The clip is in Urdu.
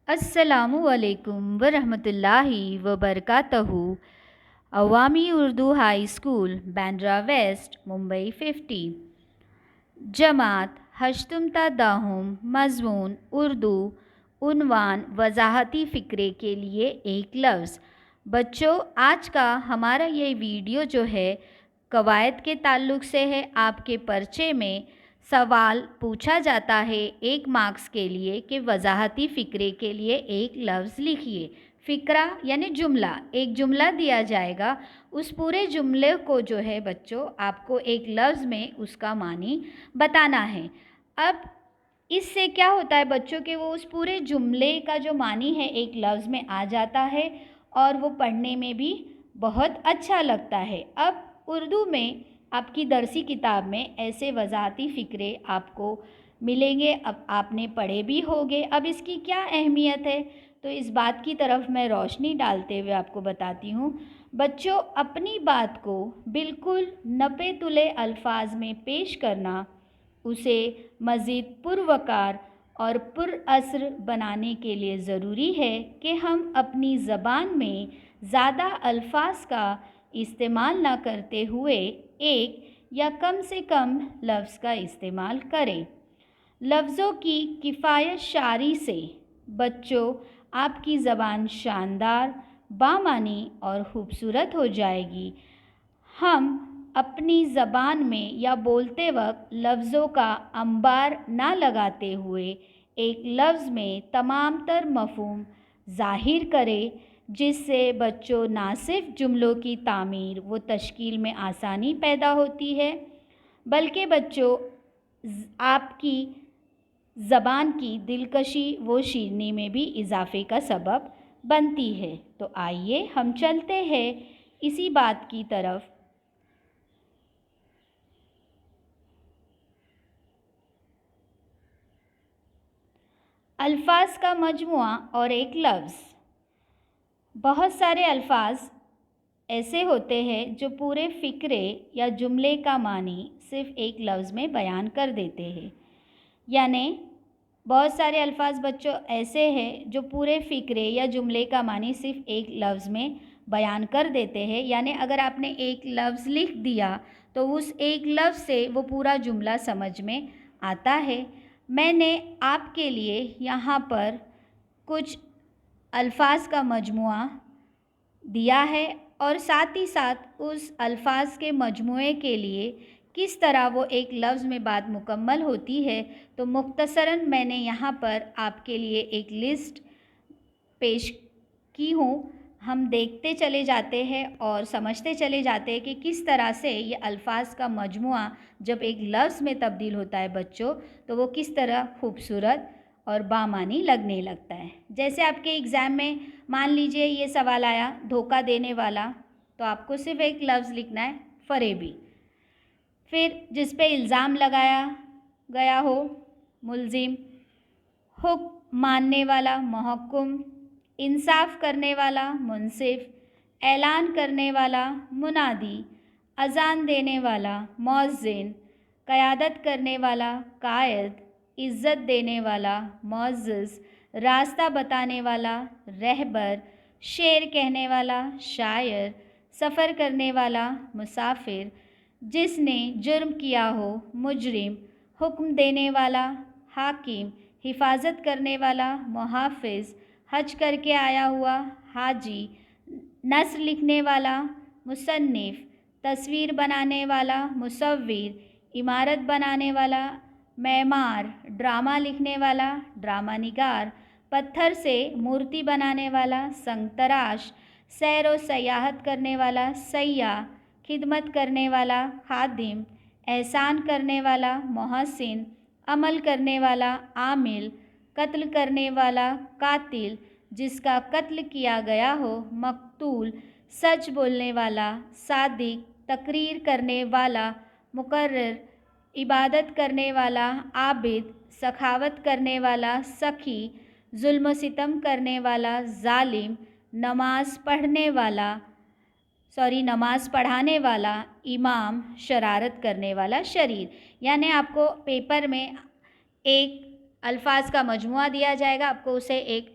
السلام علیکم ورحمۃ اللہ وبرکاتہ۔ عوامی Urdu high school Bandra west Mumbai 50 جماعت ہشتم تا داہم مضمون اردو عنوان وضاحتی فقرے کے لیے ایک لفظ۔ بچوں، آج کا ہمارا یہ ویڈیو جو ہے قواعد کے تعلق سے ہے۔ آپ کے پرچے میں سوال پوچھا جاتا ہے 1 مارکس کے لیے کہ وضاحتی فقرے کے لیے ایک لفظ لکھیے۔ فقرہ یعنی جملہ، ایک جملہ دیا جائے گا، اس پورے جملے کو جو ہے بچوں آپ کو ایک لفظ میں اس کا معنی بتانا ہے۔ اب اس سے کیا ہوتا ہے بچوں کہ وہ اس پورے جملے کا جو معنی ہے ایک لفظ میں آ جاتا ہے اور وہ پڑھنے میں بھی بہت اچھا لگتا ہے۔ اب اردو میں آپ کی درسی کتاب میں ایسے وضاحتی فقرے آپ کو ملیں گے، اب آپ نے پڑھے بھی ہوگے۔ اب اس کی کیا اہمیت ہے تو اس بات کی طرف میں روشنی ڈالتے ہوئے آپ کو بتاتی ہوں۔ بچوں، اپنی بات کو بالکل نپے تلے الفاظ میں پیش کرنا، اسے مزید پروقار اور پر اثر بنانے کے لیے ضروری ہے کہ ہم اپنی زبان میں زیادہ الفاظ کا استعمال نہ کرتے ہوئے ایک یا کم سے کم لفظ کا استعمال کریں۔ لفظوں کی کفایت شعاری سے بچوں آپ کی زبان شاندار، بامعنی اور خوبصورت ہو جائے گی۔ ہم اپنی زبان میں یا بولتے وقت لفظوں کا انبار نہ لگاتے ہوئے ایک لفظ میں تمام تر مفہوم ظاہر کریں، جس سے بچوں نہ صرف جملوں کی تعمیر و تشکیل میں آسانی پیدا ہوتی ہے بلکہ بچوں آپ کی زبان کی دلکشی و شیرینی میں بھی اضافے کا سبب بنتی ہے۔ تو آئیے ہم چلتے ہیں اسی بات کی طرف۔ الفاظ کا مجموعہ اور ایک لفظ۔ بہت سارے الفاظ ایسے ہوتے ہیں جو پورے فقرے یا جملے کا معنی صرف ایک لفظ میں بیان کر دیتے ہیں۔ یعنی بہت سارے الفاظ بچوں ایسے ہیں جو پورے فقرے یا جملے کا معنی صرف ایک لفظ میں بیان کر دیتے ہیں۔ یعنی اگر آپ نے ایک لفظ لکھ دیا تو اس ایک لفظ سے وہ پورا جملہ سمجھ میں آتا ہے۔ میں نے آپ کے لیے یہاں پر کچھ الفاظ کا مجموعہ دیا ہے اور ساتھ ہی ساتھ اس الفاظ کے مجموعے کے لیے کس طرح وہ ایک لفظ میں بات مکمل ہوتی ہے تو مختصراً میں نے یہاں پر آپ کے لیے ایک لسٹ پیش کی ہوں۔ ہم دیکھتے چلے جاتے ہیں اور سمجھتے چلے جاتے ہیں کہ کس طرح سے یہ الفاظ کا مجموعہ جب ایک لفظ میں تبدیل ہوتا ہے بچوں تو وہ کس طرح خوبصورت اور بامعنی لگنے لگتا ہے۔ جیسے آپ کے ایگزام میں مان لیجئے یہ سوال آیا دھوکہ دینے والا، تو آپ کو صرف ایک لفظ لکھنا ہے فریبی۔ پھر جس پہ الزام لگایا گیا ہو ملزم، حکم ماننے والا محکم، انصاف کرنے والا منصف، اعلان کرنے والا منادی، اذان دینے والا مؤذن، قیادت کرنے والا قائد، عزت دینے والا معزز، راستہ بتانے والا رہبر، شعر کہنے والا شاعر، سفر کرنے والا مسافر، جس نے جرم کیا ہو مجرم، حکم دینے والا حاکم، حفاظت کرنے والا محافظ، حج کر کے آیا ہوا حاجی، نثر لکھنے والا مصنف، تصویر بنانے والا مصور، عمارت بنانے والا معمار، ڈرامہ لکھنے والا ڈرامہ نگار، پتھر سے مورتی بنانے والا سنگ تراش، سیر و سیاحت کرنے والا سیاح، خدمت کرنے والا خادم، احسان کرنے والا محسن، عمل کرنے والا عامل، قتل کرنے والا قاتل، جس کا قتل کیا گیا ہو مقتول، سچ بولنے والا صادق، تقریر کرنے والا مقرر، عبادت کرنے والا عابد، سخاوت کرنے والا سخی، ظلم و ستم کرنے والا ظالم، نماز پڑھانے والا امام، شرارت کرنے والا شریر۔ یعنی آپ کو پیپر میں ایک الفاظ کا مجموعہ دیا جائے گا، آپ کو اسے ایک